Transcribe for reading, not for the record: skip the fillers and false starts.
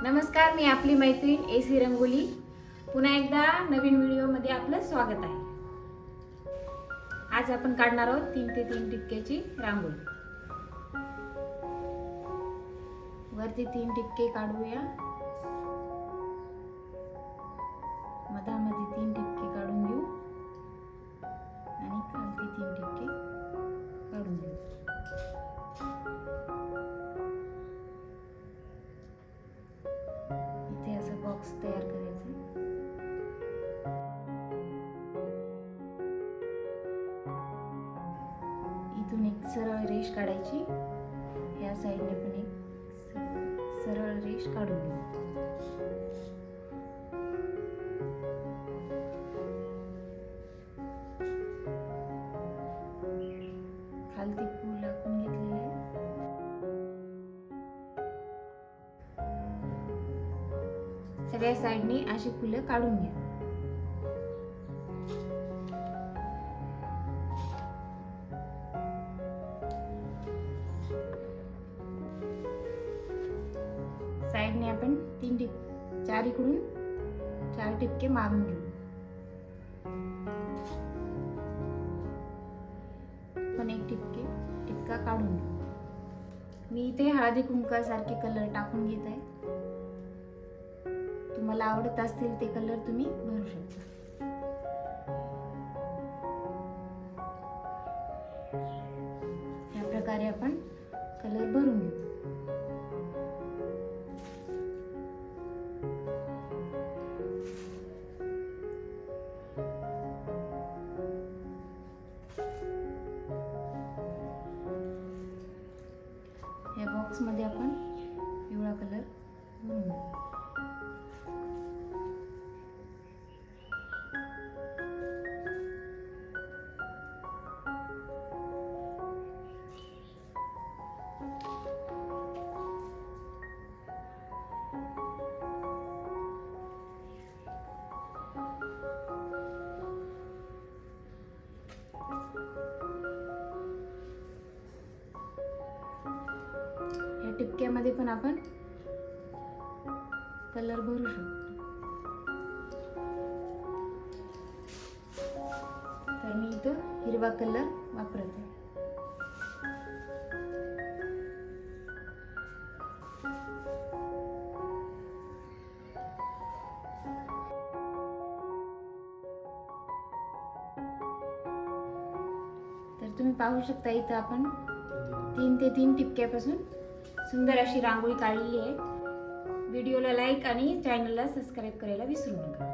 नमस्कार, मी आपली मैत्रीण एसी रंगोली पुन्हा एकदा नवीन व्हिडिओमध्ये आपलं स्वागत आहे। आज आपण काढणार आहोत 3 ते 3 टिपक्याची रांगोळी। वरती 3 टिपके काढूया, मधामध्ये 3 टिपके काढून घेऊ आणि खालती 3 टिपके काढून घेऊ। इथे असं बॉक्स तयार करायचं। इथून एक सरळ रेष काढायची, या साइडने पण एक सरळ रेष काढून घेऊ। खालती फूल आपण घेतलेले आहे। सगळ्या साइडनी अशी फुलं काढून घ्या। साइडने आपण 4 इकडून 4 टिपके मारून घेऊ। पण एक टिपका काढून घेऊ। मी इथे हळदी कुंकासारखे कलर टाकून घेत आहे। तुम्हाला आवडत असतील ते कलर तुम्ही भरू शकता। या प्रकारे आपण कलर भरून घेऊ। या बॉक्स मध्ये आपण पिवळा कलर भरून घेऊ। या टिपक्यामध्ये पण आपण कलर भरू शकतो। तर मी इथं हिरवा कलर वापरते। तर तुम्ही पाहू शकता, इथं आपण 3 ते 3 टिपक्यापासून सुंदर अशी रांगोळी काढलेली आहे। व्हिडिओला लाईक आणि चॅनलला सबस्क्राईब करायला विसरू नका।